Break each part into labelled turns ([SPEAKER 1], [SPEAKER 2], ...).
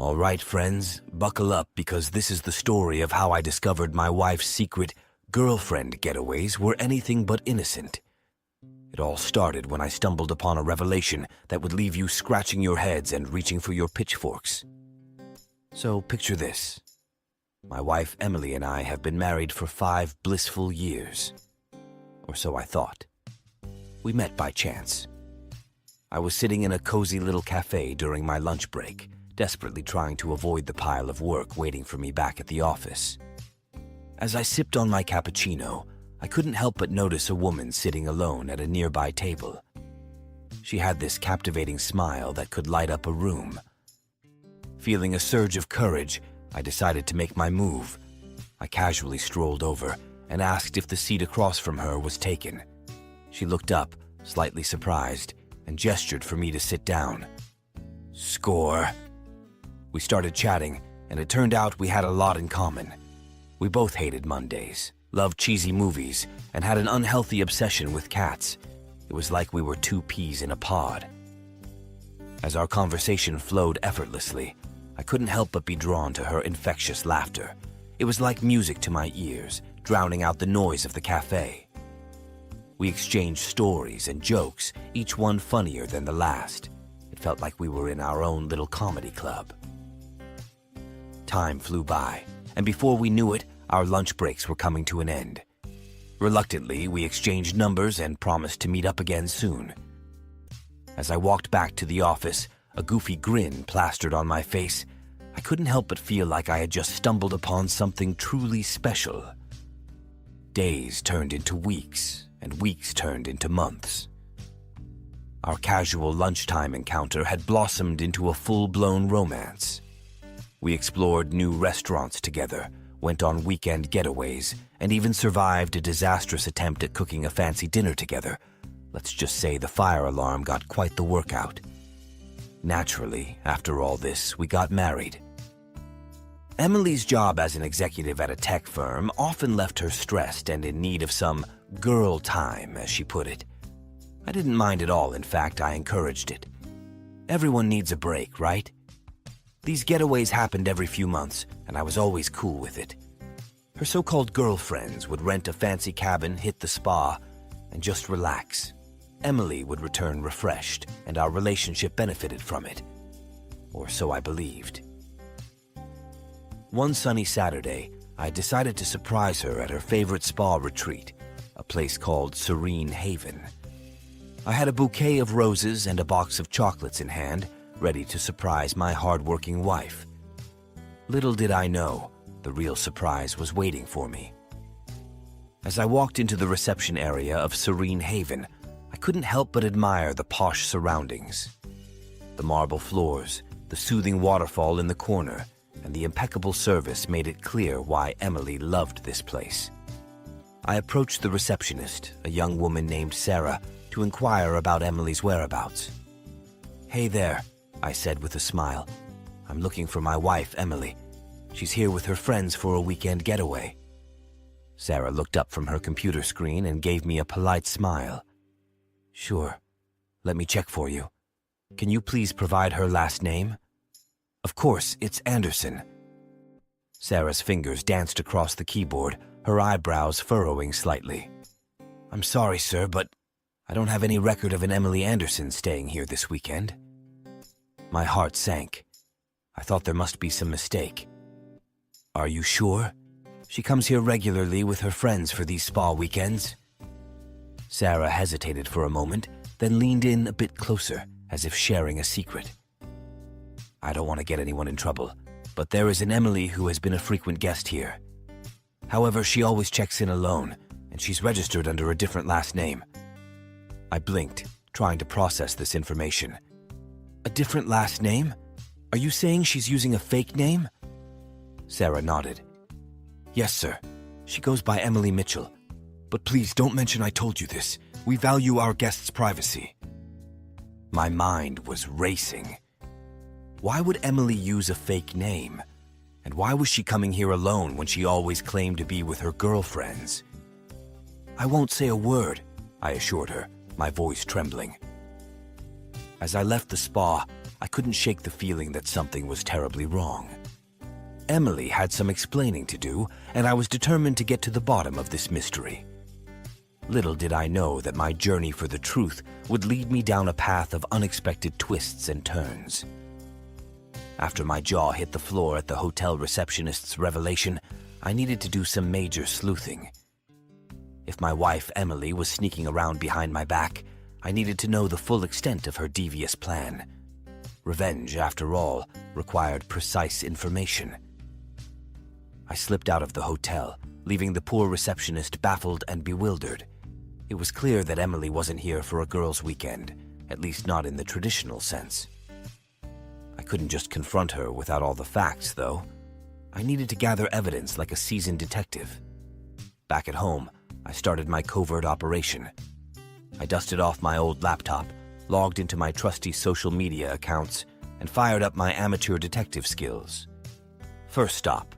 [SPEAKER 1] All right, friends, buckle up because this is the story of how I discovered my wife's secret girlfriend getaways were anything but innocent. It all started when I stumbled upon a revelation that would leave you scratching your heads and reaching for your pitchforks. So picture this. My wife Emily and I have been married for 5 blissful years. Or so I thought. We met by chance. I was sitting in a cozy little cafe during my lunch break, desperately trying to avoid the pile of work waiting for me back at the office. As I sipped on my cappuccino, I couldn't help but notice a woman sitting alone at a nearby table. She had this captivating smile that could light up a room. Feeling a surge of courage, I decided to make my move. I casually strolled over and asked if the seat across from her was taken. She looked up, slightly surprised, and gestured for me to sit down. Score. We started chatting, and it turned out we had a lot in common. We both hated Mondays, loved cheesy movies, and had an unhealthy obsession with cats. It was like we were 2 peas in a pod. As our conversation flowed effortlessly, I couldn't help but be drawn to her infectious laughter. It was like music to my ears, drowning out the noise of the cafe. We exchanged stories and jokes, each one funnier than the last. It felt like we were in our own little comedy club. Time flew by, and before we knew it, our lunch breaks were coming to an end. Reluctantly, we exchanged numbers and promised to meet up again soon. As I walked back to the office, a goofy grin plastered on my face, I couldn't help but feel like I had just stumbled upon something truly special. Days turned into weeks, and weeks turned into months. Our casual lunchtime encounter had blossomed into a full-blown romance. We explored new restaurants together, went on weekend getaways, and even survived a disastrous attempt at cooking a fancy dinner together. Let's just say the fire alarm got quite the workout. Naturally, after all this, we got married. Emily's job as an executive at a tech firm often left her stressed and in need of some girl time, as she put it. I didn't mind at all, in fact, I encouraged it. Everyone needs a break, right? These getaways happened every few months, and I was always cool with it. Her so-called girlfriends would rent a fancy cabin, hit the spa, and just relax. Emily would return refreshed, and our relationship benefited from it. Or so I believed. One sunny Saturday, I decided to surprise her at her favorite spa retreat, a place called Serene Haven. I had a bouquet of roses and a box of chocolates in hand, ready to surprise my hard-working wife. Little did I know, the real surprise was waiting for me. As I walked into the reception area of Serene Haven, I couldn't help but admire the posh surroundings. The marble floors, the soothing waterfall in the corner, and the impeccable service made it clear why Emily loved this place. I approached the receptionist, a young woman named Sarah, to inquire about Emily's whereabouts. "Hey there," I said with a smile. "I'm looking for my wife, Emily. She's here with her friends for a weekend getaway." Sarah looked up from her computer screen and gave me a polite smile. "Sure. Let me check for you. Can you please provide her last name?" "Of course, it's Anderson." Sarah's fingers danced across the keyboard, her eyebrows furrowing slightly. "I'm sorry, sir, but I don't have any record of an Emily Anderson staying here this weekend." My heart sank. I thought there must be some mistake. "Are you sure? She comes here regularly with her friends for these spa weekends." Sarah hesitated for a moment, then leaned in a bit closer, as if sharing a secret. "I don't want to get anyone in trouble, but there is an Emily who has been a frequent guest here. However, she always checks in alone, and she's registered under a different last name." I blinked, trying to process this information. "A different last name? Are you saying she's using a fake name?" Sarah nodded. "Yes, sir. She goes by Emily Mitchell. But please don't mention I told you this. We value our guests' privacy." My mind was racing. Why would Emily use a fake name? And why was she coming here alone when she always claimed to be with her girlfriends? "I won't say a word," I assured her, my voice trembling. As I left the spa, I couldn't shake the feeling that something was terribly wrong. Emily had some explaining to do, and I was determined to get to the bottom of this mystery. Little did I know that my journey for the truth would lead me down a path of unexpected twists and turns. After my jaw hit the floor at the hotel receptionist's revelation, I needed to do some major sleuthing. If my wife, Emily, was sneaking around behind my back, I needed to know the full extent of her devious plan. Revenge, after all, required precise information. I slipped out of the hotel, leaving the poor receptionist baffled and bewildered. It was clear that Emily wasn't here for a girls' weekend, at least not in the traditional sense. I couldn't just confront her without all the facts, though. I needed to gather evidence like a seasoned detective. Back at home, I started my covert operation. I dusted off my old laptop, logged into my trusty social media accounts, and fired up my amateur detective skills. First stop,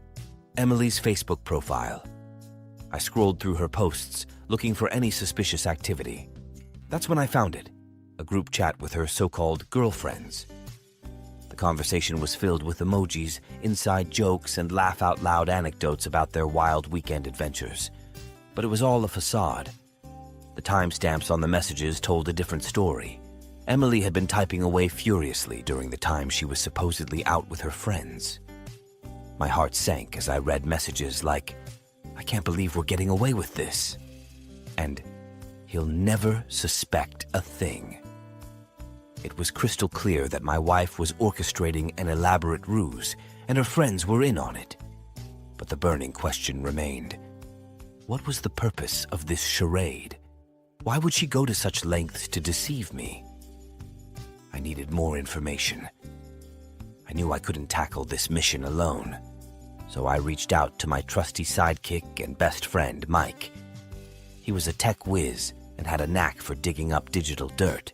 [SPEAKER 1] Emily's Facebook profile. I scrolled through her posts, looking for any suspicious activity. That's when I found it, a group chat with her so-called girlfriends. The conversation was filled with emojis, inside jokes, and laugh-out-loud anecdotes about their wild weekend adventures. But it was all a facade. The timestamps on the messages told a different story. Emily had been typing away furiously during the time she was supposedly out with her friends. My heart sank as I read messages like, "I can't believe we're getting away with this," and "He'll never suspect a thing." It was crystal clear that my wife was orchestrating an elaborate ruse, and her friends were in on it. But the burning question remained. What was the purpose of this charade? Why would she go to such lengths to deceive me? I needed more information. I knew I couldn't tackle this mission alone, so I reached out to my trusty sidekick and best friend, Mike. He was a tech whiz and had a knack for digging up digital dirt.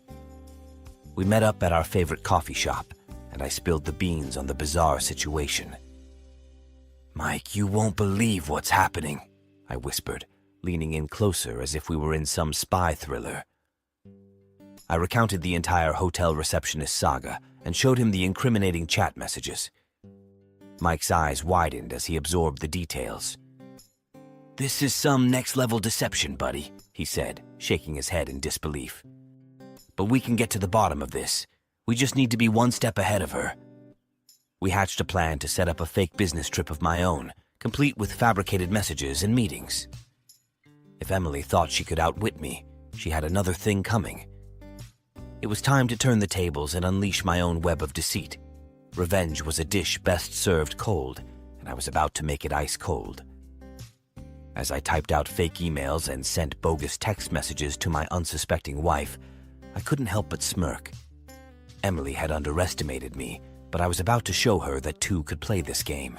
[SPEAKER 1] We met up at our favorite coffee shop, and I spilled the beans on the bizarre situation. "Mike, you won't believe what's happening," I whispered, leaning in closer as if we were in some spy thriller. I recounted the entire hotel receptionist saga and showed him the incriminating chat messages. Mike's eyes widened as he absorbed the details. "This is some next-level deception, buddy," he said, shaking his head in disbelief. "But we can get to the bottom of this. We just need to be one step ahead of her." We hatched a plan to set up a fake business trip of my own, complete with fabricated messages and meetings. If Emily thought she could outwit me, she had another thing coming. It was time to turn the tables and unleash my own web of deceit. Revenge was a dish best served cold, and I was about to make it ice cold. As I typed out fake emails and sent bogus text messages to my unsuspecting wife, I couldn't help but smirk. Emily had underestimated me, but I was about to show her that two could play this game.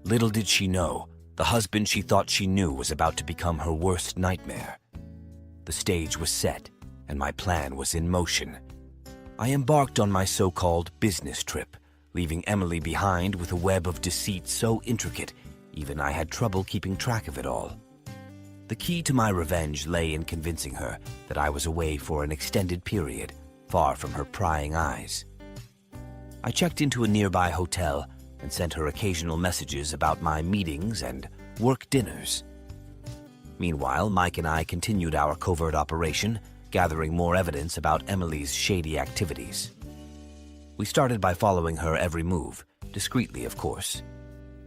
[SPEAKER 1] Little did she know, the husband she thought she knew was about to become her worst nightmare. The stage was set, and my plan was in motion. I embarked on my so-called business trip, leaving Emily behind with a web of deceit so intricate, even I had trouble keeping track of it all. The key to my revenge lay in convincing her that I was away for an extended period, far from her prying eyes. I checked into a nearby hotel and sent her occasional messages about my meetings and work dinners. Meanwhile, Mike and I continued our covert operation, gathering more evidence about Emily's shady activities. We started by following her every move, discreetly of course.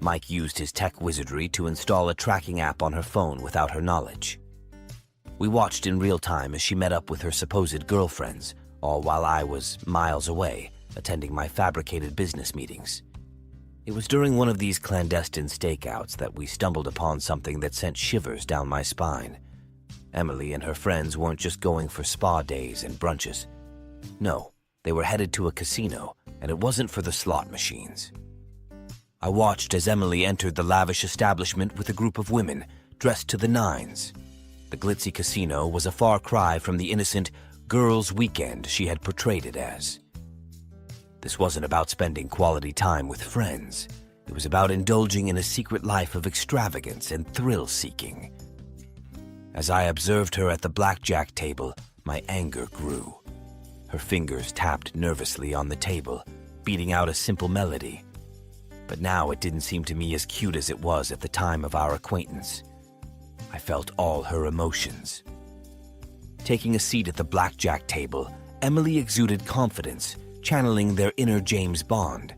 [SPEAKER 1] Mike used his tech wizardry to install a tracking app on her phone without her knowledge. We watched in real time as she met up with her supposed girlfriends, all while I was miles away, attending my fabricated business meetings. It was during one of these clandestine stakeouts that we stumbled upon something that sent shivers down my spine. Emily and her friends weren't just going for spa days and brunches. No, they were headed to a casino, and it wasn't for the slot machines. I watched as Emily entered the lavish establishment with a group of women, dressed to the nines. The glitzy casino was a far cry from the innocent girls' weekend she had portrayed it as. This wasn't about spending quality time with friends. It was about indulging in a secret life of extravagance and thrill-seeking. As I observed her at the blackjack table, my anger grew. Her fingers tapped nervously on the table, beating out a simple melody. But now it didn't seem to me as cute as it was at the time of our acquaintance. I felt all her emotions. Taking a seat at the blackjack table, Emily exuded confidence, channeling their inner James Bond.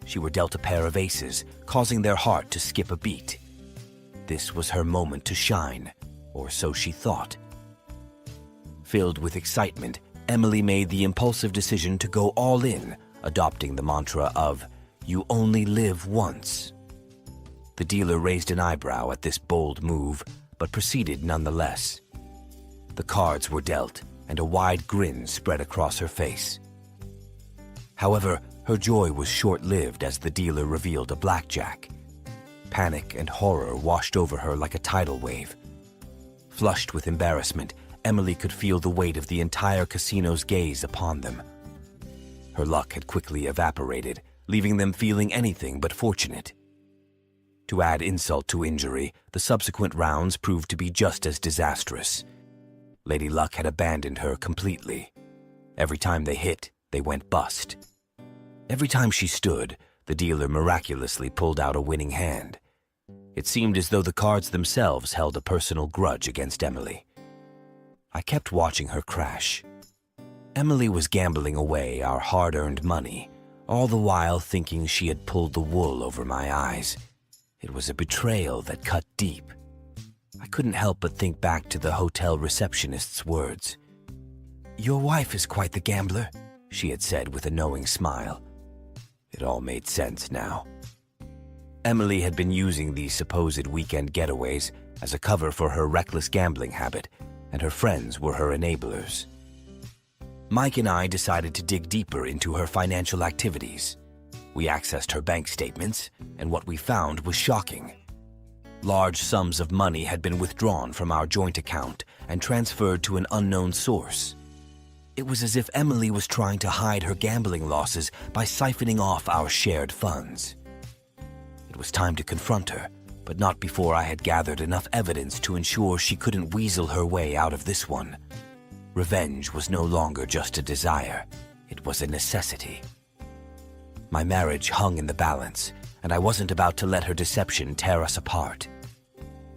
[SPEAKER 1] She were dealt a pair of aces, causing their heart to skip a beat. This was her moment to shine, or so she thought. Filled with excitement, Emily made the impulsive decision to go all in, adopting the mantra of, "You only live once." The dealer raised an eyebrow at this bold move, but proceeded nonetheless. The cards were dealt, and a wide grin spread across her face. However, her joy was short-lived as the dealer revealed a blackjack. Panic and horror washed over her like a tidal wave. Flushed with embarrassment, Emily could feel the weight of the entire casino's gaze upon them. Her luck had quickly evaporated, leaving them feeling anything but fortunate. To add insult to injury, the subsequent rounds proved to be just as disastrous. Lady Luck had abandoned her completely. Every time they hit, they went bust. Every time she stood, the dealer miraculously pulled out a winning hand. It seemed as though the cards themselves held a personal grudge against Emily. I kept watching her crash. Emily was gambling away our hard-earned money, all the while thinking she had pulled the wool over my eyes. It was a betrayal that cut deep. I couldn't help but think back to the hotel receptionist's words. "Your wife is quite the gambler," she had said with a knowing smile. It all made sense now. Emily had been using these supposed weekend getaways as a cover for her reckless gambling habit, and her friends were her enablers. Mike and I decided to dig deeper into her financial activities. We accessed her bank statements, and what we found was shocking. Large sums of money had been withdrawn from our joint account and transferred to an unknown source. It was as if Emily was trying to hide her gambling losses by siphoning off our shared funds. It was time to confront her, but not before I had gathered enough evidence to ensure she couldn't weasel her way out of this one. Revenge was no longer just a desire, it was a necessity. My marriage hung in the balance, and I wasn't about to let her deception tear us apart.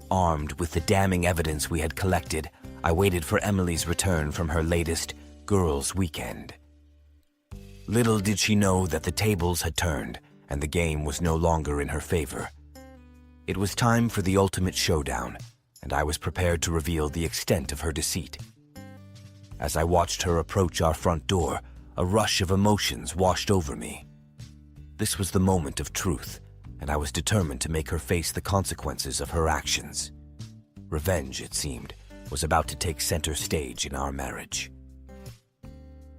[SPEAKER 1] Armed with the damning evidence we had collected, I waited for Emily's return from her latest girls' weekend. Little did she know that the tables had turned, and the game was no longer in her favor. It was time for the ultimate showdown, and I was prepared to reveal the extent of her deceit. As I watched her approach our front door, a rush of emotions washed over me. This was the moment of truth, and I was determined to make her face the consequences of her actions. Revenge, it seemed, was about to take center stage in our marriage.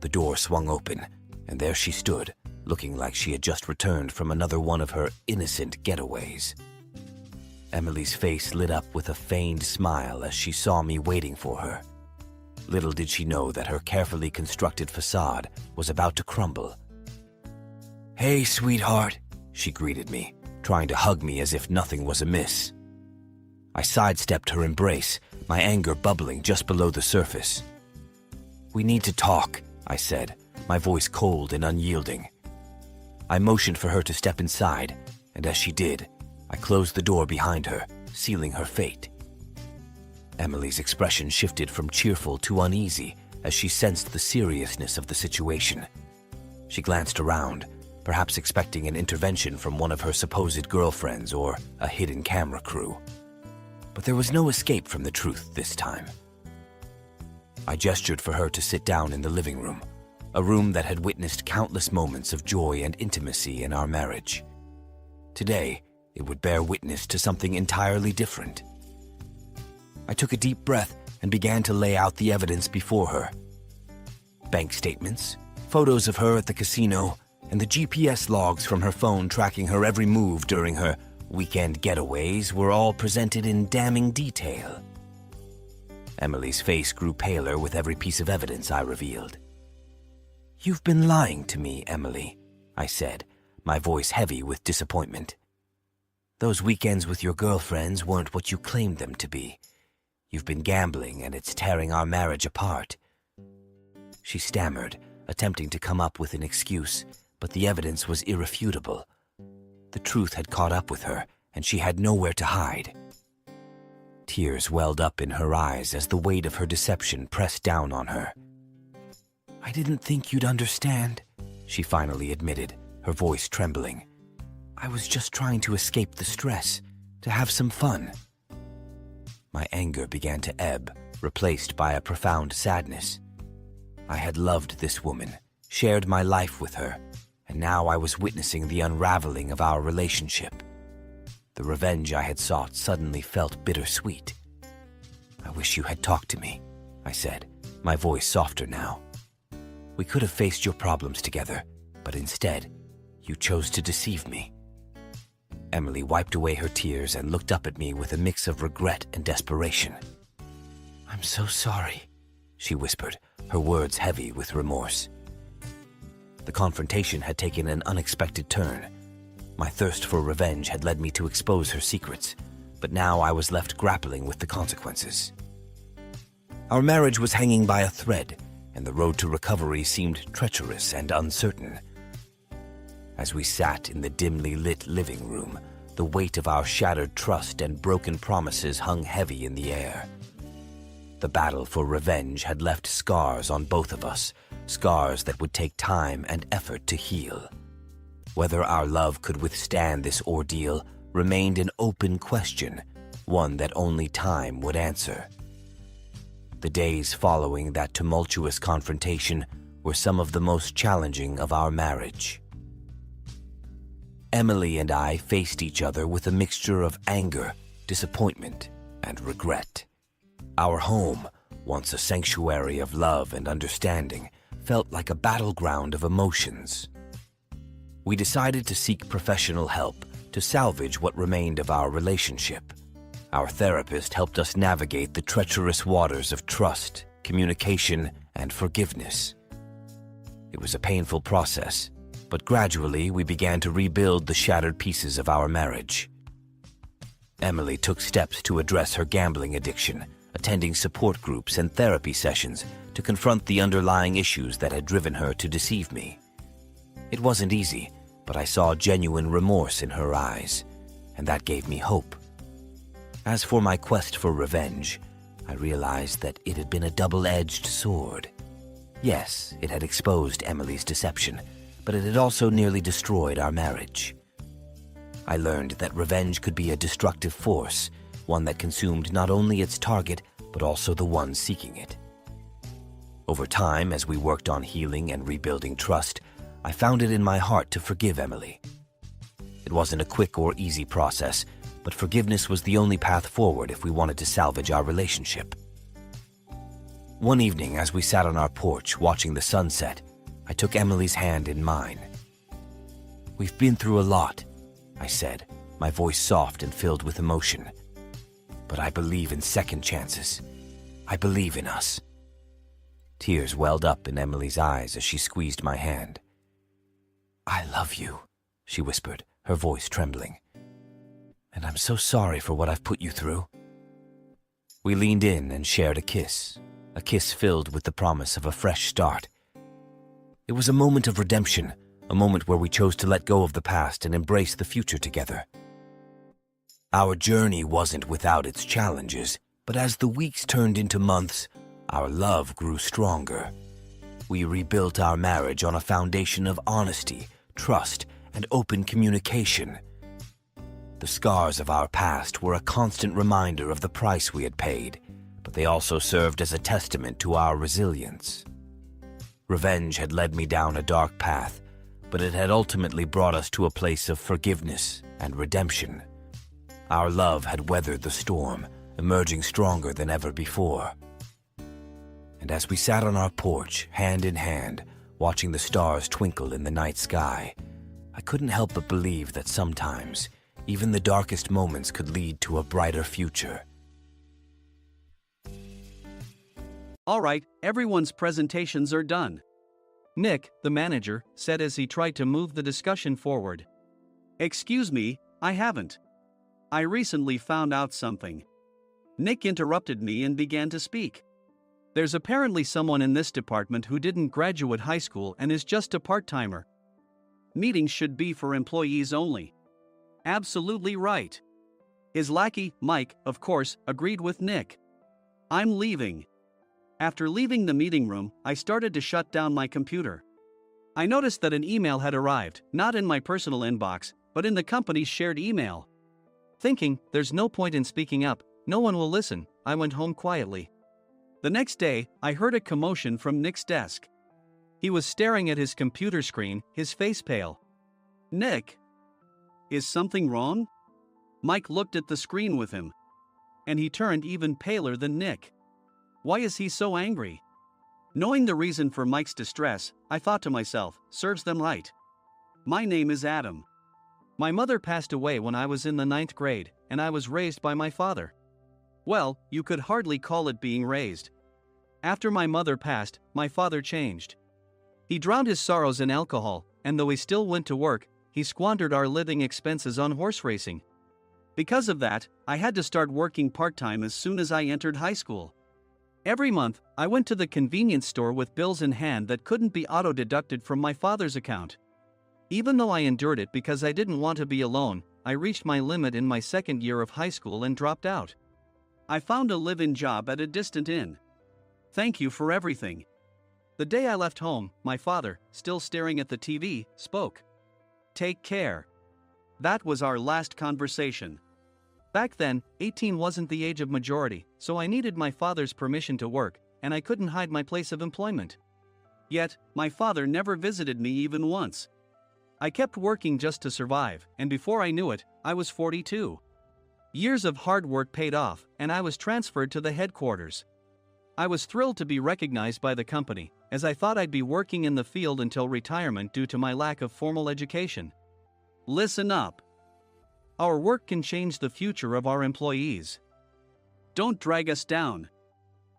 [SPEAKER 1] The door swung open, and there she stood, looking like she had just returned from another one of her innocent getaways. Emily's face lit up with a feigned smile as she saw me waiting for her. Little did she know that her carefully constructed facade was about to crumble. "Hey, sweetheart," she greeted me, trying to hug me as if nothing was amiss. I sidestepped her embrace, my anger bubbling just below the surface. "We need to talk," I said, my voice cold and unyielding. I motioned for her to step inside, and as she did, I closed the door behind her, sealing her fate. Emily's expression shifted from cheerful to uneasy as she sensed the seriousness of the situation. She glanced around, perhaps expecting an intervention from one of her supposed girlfriends or a hidden camera crew. But there was no escape from the truth this time. I gestured for her to sit down in the living room, a room that had witnessed countless moments of joy and intimacy in our marriage. Today, it would bear witness to something entirely different. I took a deep breath and began to lay out the evidence before her. Bank statements, photos of her at the casino, and the GPS logs from her phone tracking her every move during her weekend getaways were all presented in damning detail. Emily's face grew paler with every piece of evidence I revealed. "You've been lying to me, Emily," I said, my voice heavy with disappointment. "Those weekends with your girlfriends weren't what you claimed them to be. You've been gambling, and it's tearing our marriage apart." She stammered, attempting to come up with an excuse, but the evidence was irrefutable. The truth had caught up with her, and she had nowhere to hide. Tears welled up in her eyes as the weight of her deception pressed down on her. "I didn't think you'd understand," she finally admitted, her voice trembling. "I was just trying to escape the stress, to have some fun." My anger began to ebb, replaced by a profound sadness. I had loved this woman, shared my life with her, and now I was witnessing the unraveling of our relationship. The revenge I had sought suddenly felt bittersweet. "I wish you had talked to me," I said, my voice softer now. "We could have faced your problems together, but instead, you chose to deceive me." Emily wiped away her tears and looked up at me with a mix of regret and desperation. "I'm so sorry," she whispered, her words heavy with remorse. The confrontation had taken an unexpected turn. My thirst for revenge had led me to expose her secrets, but now I was left grappling with the consequences. Our marriage was hanging by a thread, and the road to recovery seemed treacherous and uncertain. As we sat in the dimly lit living room, the weight of our shattered trust and broken promises hung heavy in the air. The battle for revenge had left scars on both of us, scars that would take time and effort to heal. Whether our love could withstand this ordeal remained an open question, one that only time would answer. The days following that tumultuous confrontation were some of the most challenging of our marriage. Emily and I faced each other with a mixture of anger, disappointment, and regret. Our home, once a sanctuary of love and understanding, felt like a battleground of emotions. We decided to seek professional help to salvage what remained of our relationship. Our therapist helped us navigate the treacherous waters of trust, communication, and forgiveness. It was a painful process, but gradually we began to rebuild the shattered pieces of our marriage. Emily took steps to address her gambling addiction, attending support groups and therapy sessions to confront the underlying issues that had driven her to deceive me. It wasn't easy, but I saw genuine remorse in her eyes, and that gave me hope. As for my quest for revenge, I realized that it had been a double-edged sword. Yes, it had exposed Emily's deception, but it had also nearly destroyed our marriage. I learned that revenge could be a destructive force, one that consumed not only its target, but also the one seeking it. Over time, as we worked on healing and rebuilding trust, I found it in my heart to forgive Emily. It wasn't a quick or easy process, but forgiveness was the only path forward if we wanted to salvage our relationship. One evening, as we sat on our porch watching the sunset, I took Emily's hand in mine. "We've been through a lot," I said, my voice soft and filled with emotion. "But I believe in second chances. I believe in us." Tears welled up in Emily's eyes as she squeezed my hand. "I love you," she whispered, her voice trembling. "And I'm so sorry for what I've put you through." We leaned in and shared a kiss filled with the promise of a fresh start. It was a moment of redemption, a moment where we chose to let go of the past and embrace the future together. Our journey wasn't without its challenges, but as the weeks turned into months, our love grew stronger. We rebuilt our marriage on a foundation of honesty, trust, and open communication. The scars of our past were a constant reminder of the price we had paid, but they also served as a testament to our resilience. Revenge had led me down a dark path, but it had ultimately brought us to a place of forgiveness and redemption. Our love had weathered the storm, emerging stronger than ever before. And as we sat on our porch, hand in hand, watching the stars twinkle in the night sky, I couldn't help but believe that sometimes, even the darkest moments could lead to a brighter future.
[SPEAKER 2] All right, everyone's presentations are done. Nick, the manager, said as he tried to move the discussion forward. Excuse me, I haven't. I recently found out something. Nick interrupted me and began to speak. There's apparently someone in this department who didn't graduate high school and is just a part-timer. Meetings should be for employees only. Absolutely right. His lackey, Mike, of course, agreed with Nick. I'm leaving. After leaving the meeting room, I started to shut down my computer. I noticed that an email had arrived, not in my personal inbox, but in the company's shared email. Thinking, there's no point in speaking up, no one will listen, I went home quietly. The next day, I heard a commotion from Nick's desk. He was staring at his computer screen, his face pale. Nick! Is something wrong? Mike looked at the screen with him. And he turned even paler than Nick. Why is he so angry? Knowing the reason for Mike's distress, I thought to myself, serves them right. My name is Adam. My mother passed away when I was in the 9th grade, and I was raised by my father. Well, you could hardly call it being raised. After my mother passed, my father changed. He drowned his sorrows in alcohol, and though he still went to work, he squandered our living expenses on horse racing. Because of that, I had to start working part-time as soon as I entered high school. Every month, I went to the convenience store with bills in hand that couldn't be auto-deducted from my father's account. Even though I endured it because I didn't want to be alone, I reached my limit in my second year of high school and dropped out. I found a live-in job at a distant inn. Thank you for everything. The day I left home, my father, still staring at the TV, spoke. Take care. That was our last conversation. Back then, 18 wasn't the age of majority, so I needed my father's permission to work, and I couldn't hide my place of employment. Yet, my father never visited me even once. I kept working just to survive, and before I knew it, I was 42. Years of hard work paid off, and I was transferred to the headquarters. I was thrilled to be recognized by the company, as I thought I'd be working in the field until retirement due to my lack of formal education. Listen up. Our work can change the future of our employees. Don't drag us down.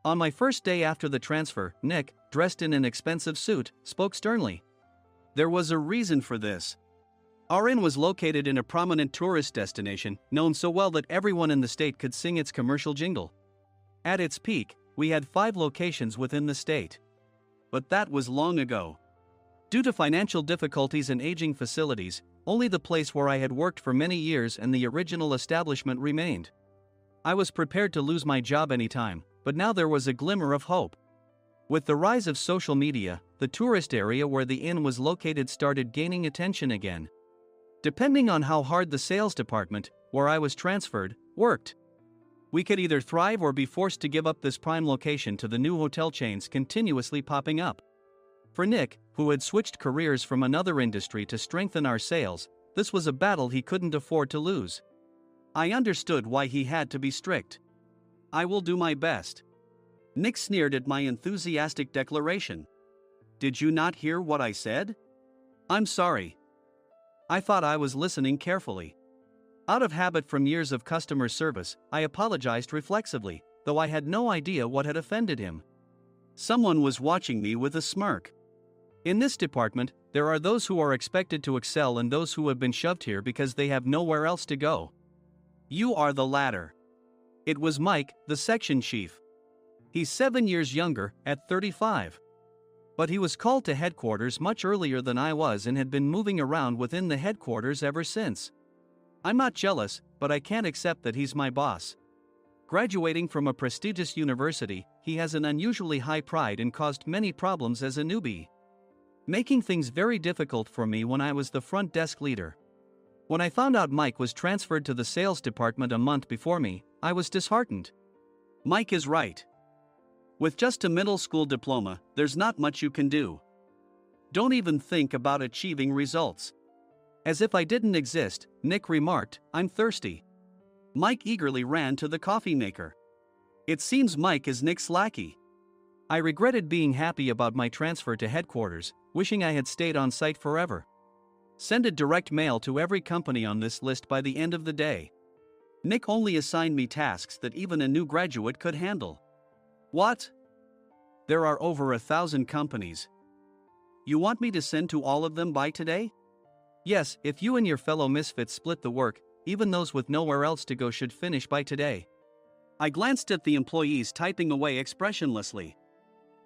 [SPEAKER 2] On my first day after the transfer, Nick, dressed in an expensive suit, spoke sternly. There was a reason for this. Our inn was located in a prominent tourist destination, known so well that everyone in the state could sing its commercial jingle. At its peak, we had 5 locations within the state. But that was long ago. Due to financial difficulties and aging facilities, only the place where I had worked for many years and the original establishment remained. I was prepared to lose my job anytime, but now there was a glimmer of hope. With the rise of social media, the tourist area where the inn was located started gaining attention again. Depending on how hard the sales department, where I was transferred, worked, we could either thrive or be forced to give up this prime location to the new hotel chains continuously popping up. For Nick, who had switched careers from another industry to strengthen our sales, this was a battle he couldn't afford to lose. I understood why he had to be strict. I will do my best. Nick sneered at my enthusiastic declaration. Did you not hear what I said? I'm sorry. I thought I was listening carefully. Out of habit from years of customer service, I apologized reflexively, though I had no idea what had offended him. Someone was watching me with a smirk. In this department, there are those who are expected to excel and those who have been shoved here because they have nowhere else to go. You are the latter. It was Mike, the section chief. He's 7 years younger, at 35. But he was called to headquarters much earlier than I was and had been moving around within the headquarters ever since. I'm not jealous, but I can't accept that he's my boss. Graduating from a prestigious university, he has an unusually high pride and caused many problems as a newbie, making things very difficult for me when I was the front desk leader. When I found out Mike was transferred to the sales department a month before me, I was disheartened. Mike is right. With just a middle school diploma, there's not much you can do. Don't even think about achieving results. As if I didn't exist, Nick remarked, I'm thirsty. Mike eagerly ran to the coffee maker. It seems Mike is Nick's lackey. I regretted being happy about my transfer to headquarters, wishing I had stayed on site forever. Send a direct mail to every company on this list by the end of the day. Nick only assigned me tasks that even a new graduate could handle. What? There are over 1,000 companies. You want me to send to all of them by today? Yes, if you and your fellow misfits split the work, even those with nowhere else to go should finish by today. I glanced at the employees typing away expressionlessly.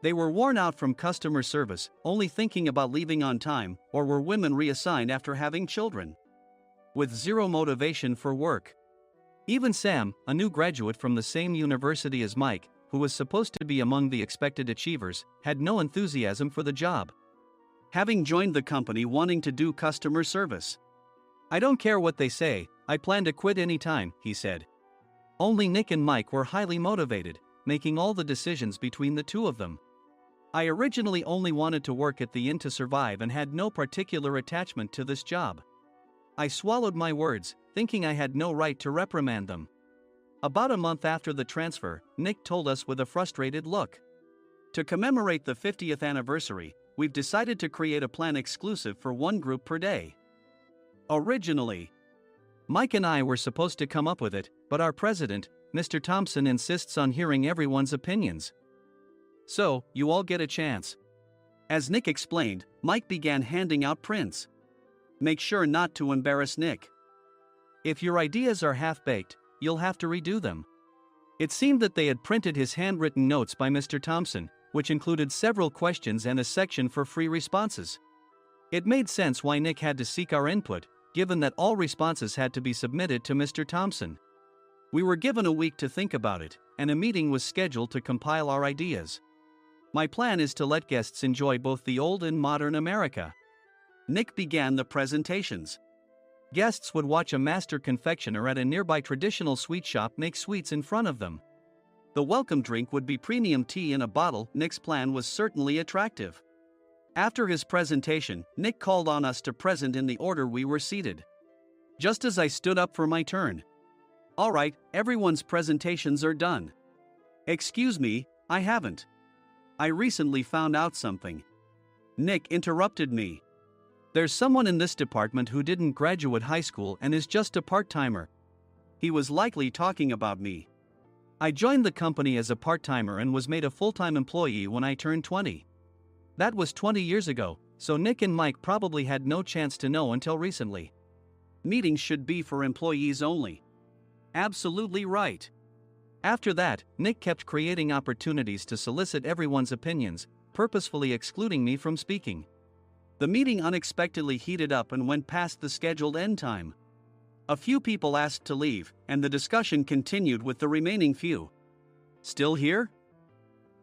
[SPEAKER 2] They were worn out from customer service, only thinking about leaving on time, or were women reassigned after having children. With zero motivation for work. Even Sam, a new graduate from the same university as Mike, who was supposed to be among the expected achievers, had no enthusiasm for the job. Having joined the company wanting to do customer service. "I don't care what they say, I plan to quit anytime," he said. Only Nick and Mike were highly motivated, making all the decisions between the two of them. I originally only wanted to work at the inn to survive and had no particular attachment to this job. I swallowed my words, thinking I had no right to reprimand them. About a month after the transfer, Nick told us with a frustrated look. "To commemorate the 50th anniversary, we've decided to create a plan exclusive for one group per day." Originally, Mike and I were supposed to come up with it, but our president, Mr. Thompson, insists on hearing everyone's opinions. "So, you all get a chance." As Nick explained, Mike began handing out prints. "Make sure not to embarrass Nick. If your ideas are half-baked, you'll have to redo them." It seemed that they had printed his handwritten notes by Mr. Thompson, which included several questions and a section for free responses. It made sense why Nick had to seek our input, given that all responses had to be submitted to Mr. Thompson. We were given a week to think about it, and a meeting was scheduled to compile our ideas. My plan is to let guests enjoy both the old and modern America. Nick began the presentations. Guests would watch a master confectioner at a nearby traditional sweet shop make sweets in front of them. The welcome drink would be premium tea in a bottle. Nick's plan was certainly attractive. After his presentation, Nick called on us to present in the order we were seated. Just as I stood up for my turn. "All right, everyone's presentations are done." "Excuse me, I haven't. I recently found out something." Nick interrupted me. "There's someone in this department who didn't graduate high school and is just a part-timer." He was likely talking about me. I joined the company as a part-timer and was made a full-time employee when I turned 20. That was 20 years ago, so Nick and Mike probably had no chance to know until recently. Meetings should be for employees only. Absolutely right. After that, Nick kept creating opportunities to solicit everyone's opinions, purposefully excluding me from speaking. The meeting unexpectedly heated up and went past the scheduled end time. A few people asked to leave, and the discussion continued with the remaining few. "Still here?"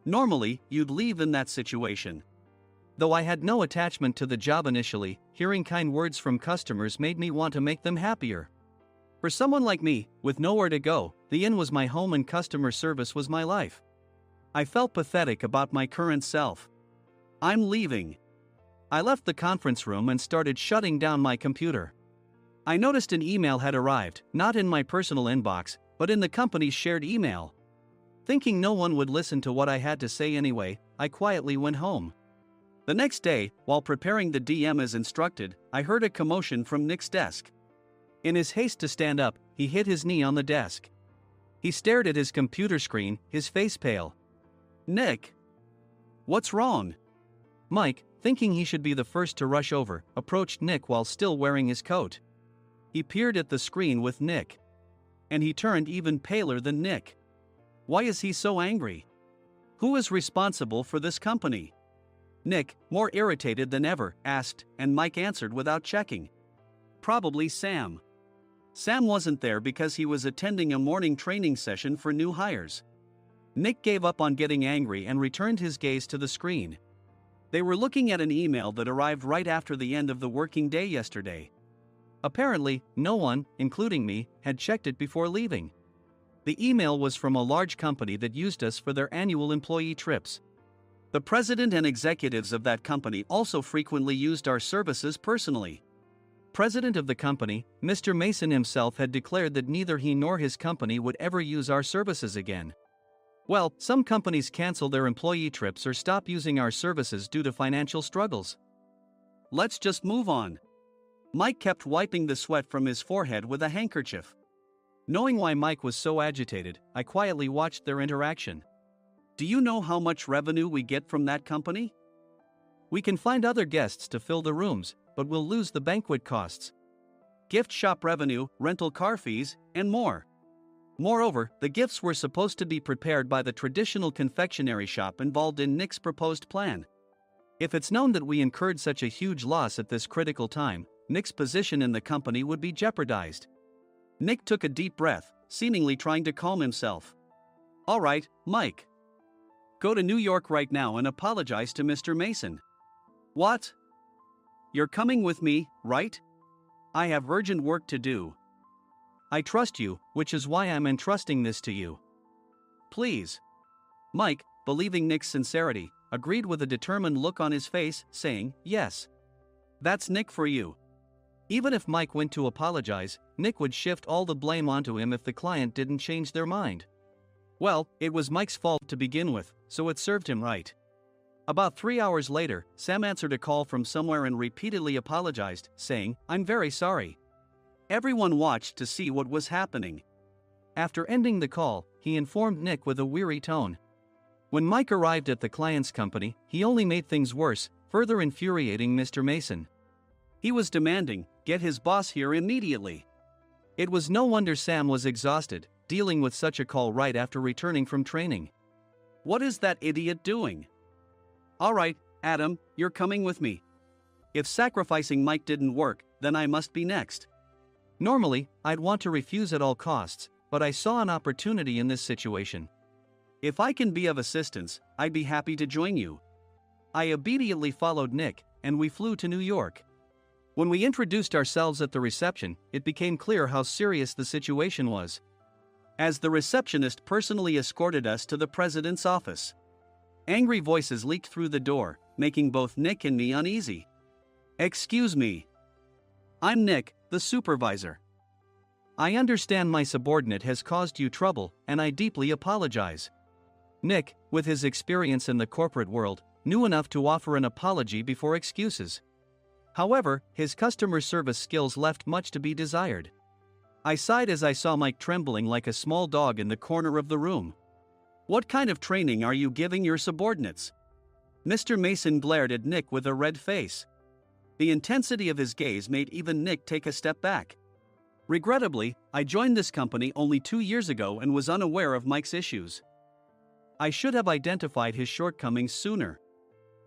[SPEAKER 2] Normally, you'd leave in that situation. Though I had no attachment to the job initially, hearing kind words from customers made me want to make them happier. For someone like me, with nowhere to go, the inn was my home and customer service was my life. I felt pathetic about my current self. "I'm leaving." I left the conference room and started shutting down my computer. I noticed an email had arrived, not in my personal inbox, but in the company's shared email. Thinking no one would listen to what I had to say anyway, I quietly went home. The next day, while preparing the DM as instructed, I heard a commotion from Nick's desk. In his haste to stand up, he hit his knee on the desk. He stared at his computer screen, his face pale. "Nick, what's wrong?" Mike, thinking he should be the first to rush over, approached Nick while still wearing his coat. He peered at the screen with Nick. And he turned even paler than Nick. Why is he so angry? Who is responsible for this company? Nick, more irritated than ever, asked, and Mike answered without checking. Probably Sam. Sam wasn't there because he was attending a morning training session for new hires. Nick gave up on getting angry and returned his gaze to the screen. They were looking at an email that arrived right after the end of the working day yesterday. Apparently, no one, including me, had checked it before leaving. The email was from a large company that used us for their annual employee trips. The president and executives of that company also frequently used our services personally. President of the company, Mr. Mason himself, had declared that neither he nor his company would ever use our services again. Well, some companies cancel their employee trips or stop using our services due to financial struggles. Let's just move on. Mike kept wiping the sweat from his forehead with a handkerchief. Knowing why Mike was so agitated, I quietly watched their interaction. Do you know how much revenue we get from that company? We can find other guests to fill the rooms, but we'll lose the banquet costs, gift shop revenue, rental car fees, and more. Moreover, the gifts were supposed to be prepared by the traditional confectionery shop involved in Nick's proposed plan. If it's known that we incurred such a huge loss at this critical time, Nick's position in the company would be jeopardized. Nick took a deep breath, seemingly trying to calm himself. All right, Mike. Go to New York right now and apologize to Mr. Mason. What? You're coming with me, right? I have urgent work to do. I trust you, which is why I'm entrusting this to you. Please. Mike, believing Nick's sincerity, agreed with a determined look on his face, saying, yes. That's Nick for you. Even if Mike went to apologize, Nick would shift all the blame onto him if the client didn't change their mind. Well, it was Mike's fault to begin with, so it served him right. About 3 hours later, Sam answered a call from somewhere and repeatedly apologized, saying, I'm very sorry. Everyone watched to see what was happening. After ending the call, he informed Nick with a weary tone. When Mike arrived at the client's company, he only made things worse, further infuriating Mr. Mason. He was demanding, get his boss here immediately. It was no wonder Sam was exhausted, dealing with such a call right after returning from training. What is that idiot doing? All right, Adam, you're coming with me. If sacrificing Mike didn't work, then I must be next. Normally, I'd want to refuse at all costs, but I saw an opportunity in this situation. If I can be of assistance, I'd be happy to join you. I obediently followed Nick, and we flew to New York. When we introduced ourselves at the reception, it became clear how serious the situation was. As the receptionist personally escorted us to the president's office. Angry voices leaked through the door, making both Nick and me uneasy. Excuse me. I'm Nick, the supervisor. I understand my subordinate has caused you trouble, and I deeply apologize. Nick, with his experience in the corporate world, knew enough to offer an apology before excuses. However, his customer service skills left much to be desired. I sighed as I saw Mike trembling like a small dog in the corner of the room. What kind of training are you giving your subordinates? Mr. Mason glared at Nick with a red face. The intensity of his gaze made even Nick take a step back. Regrettably, I joined this company only 2 years ago and was unaware of Mike's issues. I should have identified his shortcomings sooner.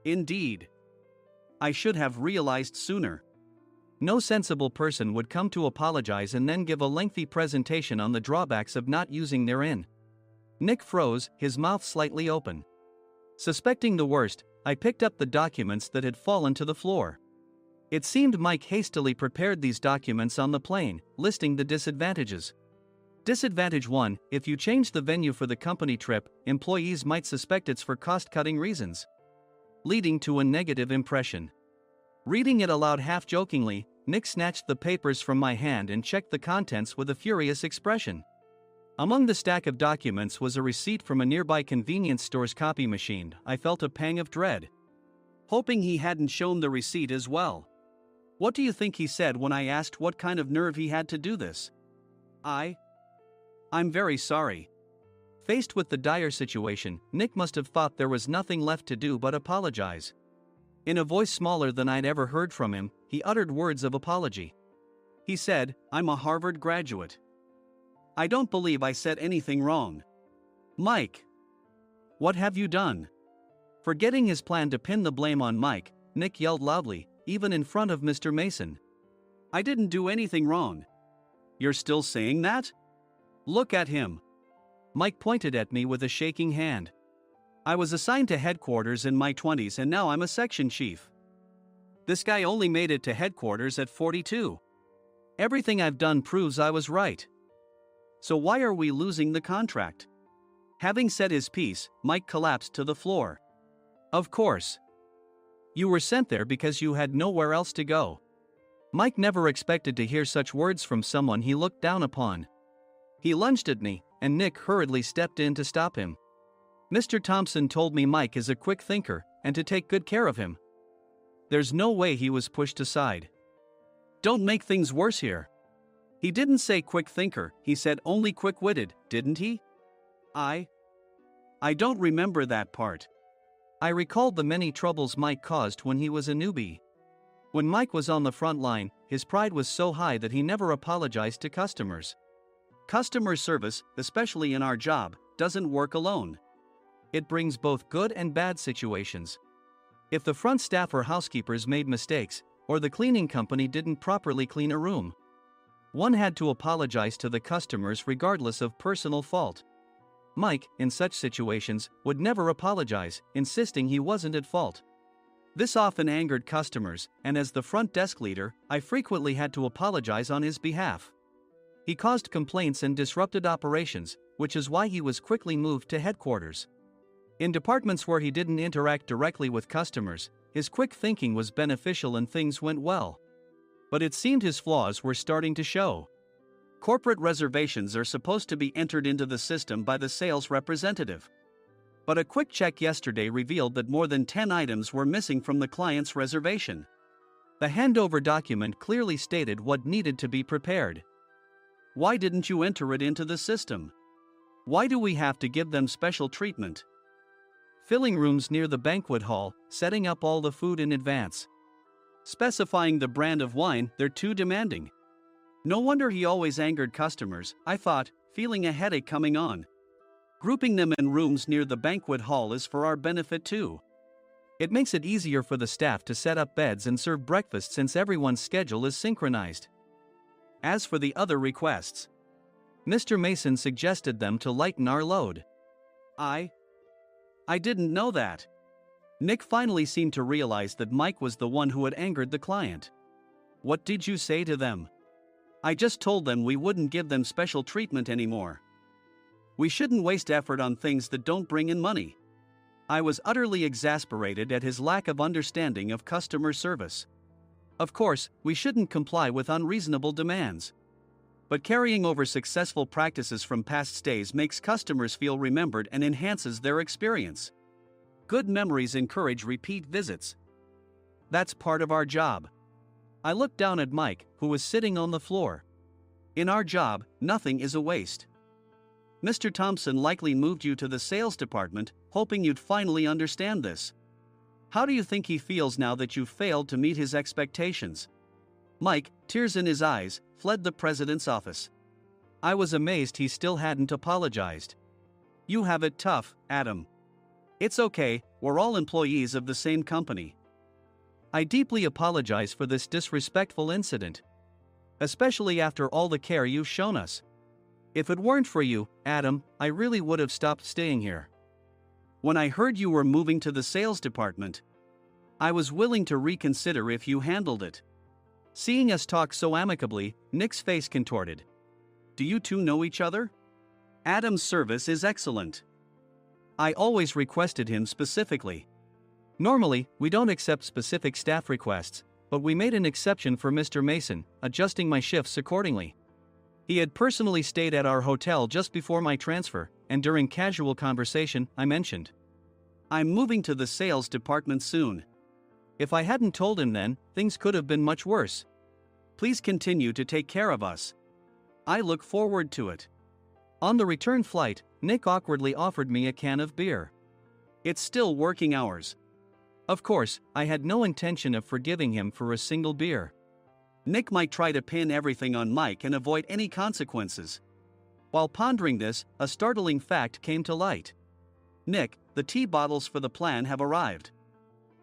[SPEAKER 2] Indeed. I should have realized sooner. No sensible person would come to apologize and then give a lengthy presentation on the drawbacks of not using their in. Nick froze, his mouth slightly open. Suspecting the worst, I picked up the documents that had fallen to the floor. It seemed Mike hastily prepared these documents on the plane, listing the disadvantages. Disadvantage 1: if you change the venue for the company trip, employees might suspect it's for cost-cutting reasons, leading to a negative impression. Reading it aloud half-jokingly, Nick snatched the papers from my hand and checked the contents with a furious expression. Among the stack of documents was a receipt from a nearby convenience store's copy machine. I felt a pang of dread, hoping he hadn't shown the receipt as well. What do you think he said when I asked what kind of nerve he had to do this? I'm very sorry. Faced with the dire situation, Nick must have thought there was nothing left to do but apologize. In a voice smaller than I'd ever heard from him, he uttered words of apology. He said, I'm a Harvard graduate. I don't believe I said anything wrong. Mike! What have you done? Forgetting his plan to pin the blame on Mike, Nick yelled loudly, even in front of Mr. Mason. I didn't do anything wrong. You're still saying that? Look at him. Mike pointed at me with a shaking hand. I was assigned to headquarters in my 20s and now I'm a section chief. This guy only made it to headquarters at 42. Everything I've done proves I was right. So why are we losing the contract? Having said his piece, Mike collapsed to the floor. Of course. You were sent there because you had nowhere else to go. Mike never expected to hear such words from someone he looked down upon. He lunged at me, and Nick hurriedly stepped in to stop him. Mr. Thompson told me Mike is a quick thinker, and to take good care of him. There's no way he was pushed aside. Don't make things worse here. He didn't say quick thinker, he said only quick-witted, didn't he? I don't remember that part. I recalled the many troubles Mike caused when he was a newbie. When Mike was on the front line, his pride was so high that he never apologized to customers. Customer service, especially in our job, doesn't work alone. It brings both good and bad situations. If the front staff or housekeepers made mistakes, or the cleaning company didn't properly clean a room, one had to apologize to the customers regardless of personal fault. Mike, in such situations, would never apologize, insisting he wasn't at fault. This often angered customers, and as the front desk leader, I frequently had to apologize on his behalf. He caused complaints and disrupted operations, which is why he was quickly moved to headquarters. In departments where he didn't interact directly with customers, his quick thinking was beneficial and things went well. But it seemed his flaws were starting to show. Corporate reservations are supposed to be entered into the system by the sales representative. But a quick check yesterday revealed that more than 10 items were missing from the client's reservation. The handover document clearly stated what needed to be prepared. Why didn't you enter it into the system? Why do we have to give them special treatment? Filling rooms near the banquet hall, setting up all the food in advance. Specifying the brand of wine, they're too demanding. No wonder he always angered customers, I thought, feeling a headache coming on. Grouping them in rooms near the banquet hall is for our benefit too. It makes it easier for the staff to set up beds and serve breakfast since everyone's schedule is synchronized. As for the other requests, Mr. Mason suggested them to lighten our load. I didn't know that. Nick finally seemed to realize that Mike was the one who had angered the client. What did you say to them? I just told them we wouldn't give them special treatment anymore. We shouldn't waste effort on things that don't bring in money. I was utterly exasperated at his lack of understanding of customer service. Of course, we shouldn't comply with unreasonable demands. But carrying over successful practices from past stays makes customers feel remembered and enhances their experience. Good memories encourage repeat visits. That's part of our job. I looked down at Mike, who was sitting on the floor. In our job, nothing is a waste. Mr. Thompson likely moved you to the sales department, hoping you'd finally understand this. How do you think he feels now that you failed to meet his expectations? Mike, tears in his eyes, fled the president's office. I was amazed he still hadn't apologized. You have it tough, Adam. It's okay, we're all employees of the same company. I deeply apologize for this disrespectful incident. Especially after all the care you've shown us. If it weren't for you, Adam, I really would have stopped staying here. When I heard you were moving to the sales department, I was willing to reconsider if you handled it. Seeing us talk so amicably, Nick's face contorted. Do you two know each other? Adam's service is excellent. I always requested him specifically. Normally, we don't accept specific staff requests, but we made an exception for Mr. Mason, adjusting my shifts accordingly. He had personally stayed at our hotel just before my transfer, and during casual conversation, I mentioned, I'm moving to the sales department soon. If I hadn't told him then, things could have been much worse. Please continue to take care of us. I look forward to it. On the return flight, Nick awkwardly offered me a can of beer. It's still working hours. Of course, I had no intention of forgiving him for a single beer. Nick might try to pin everything on Mike and avoid any consequences. While pondering this, a startling fact came to light. Nick, the tea bottles for the plan have arrived.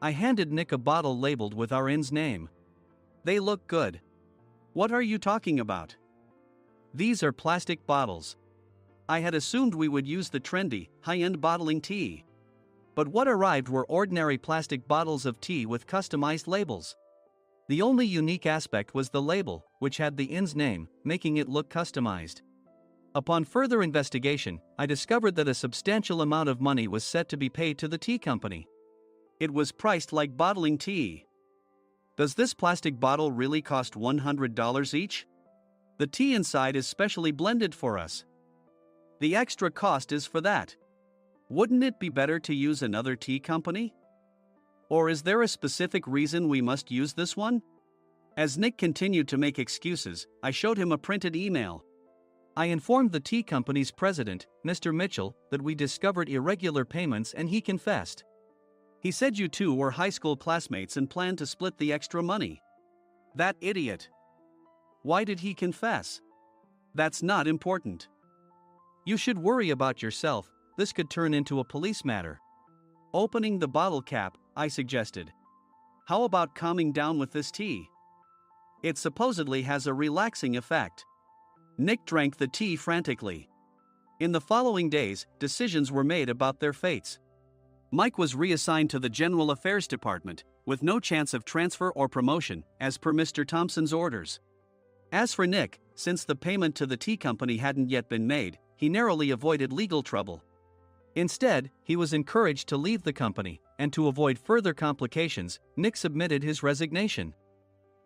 [SPEAKER 2] I handed Nick a bottle labeled with our inn's name. They look good. What are you talking about? These are plastic bottles. I had assumed we would use the trendy, high-end bottling tea. But what arrived were ordinary plastic bottles of tea with customized labels. The only unique aspect was the label, which had the inn's name, making it look customized. Upon further investigation, I discovered that a substantial amount of money was set to be paid to the tea company. It was priced like bottling tea. Does this plastic bottle really cost $100 each? The tea inside is specially blended for us. The extra cost is for that. Wouldn't it be better to use another tea company? Or is there a specific reason we must use this one? As Nick continued to make excuses, I showed him a printed email. I informed the tea company's president, Mr. Mitchell, that we discovered irregular payments and he confessed. He said you two were high school classmates and planned to split the extra money. That idiot. Why did he confess? That's not important. You should worry about yourself, this could turn into a police matter. Opening the bottle cap, I suggested. How about calming down with this tea? It supposedly has a relaxing effect. Nick drank the tea frantically. In the following days, decisions were made about their fates. Mike was reassigned to the General Affairs Department, with no chance of transfer or promotion, as per Mr. Thompson's orders. As for Nick, since the payment to the tea company hadn't yet been made, he narrowly avoided legal trouble. Instead, he was encouraged to leave the company, and to avoid further complications, Nick submitted his resignation.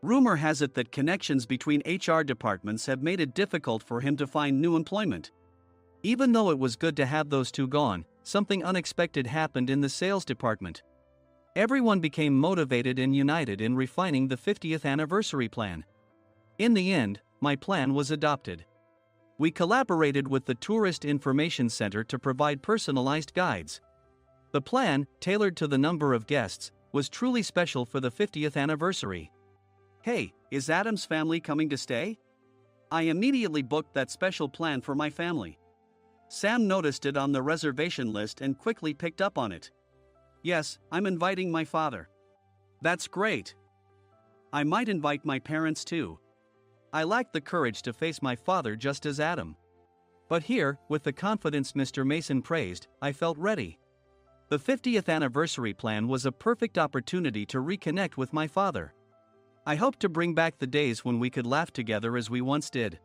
[SPEAKER 2] Rumor has it that connections between HR departments have made it difficult for him to find new employment. Even though it was good to have those two gone, something unexpected happened in the sales department. Everyone became motivated and united in refining the 50th anniversary plan. In the end, my plan was adopted. We collaborated with the Tourist Information Center to provide personalized guides. The plan, tailored to the number of guests, was truly special for the 50th anniversary. Hey, is Adam's family coming to stay? I immediately booked that special plan for my family. Sam noticed it on the reservation list and quickly picked up on it. Yes, I'm inviting my father. That's great. I might invite my parents too. I lacked the courage to face my father just as Adam. But here, with the confidence Mr. Mason praised, I felt ready. The 50th anniversary plan was a perfect opportunity to reconnect with my father. I hoped to bring back the days when we could laugh together as we once did.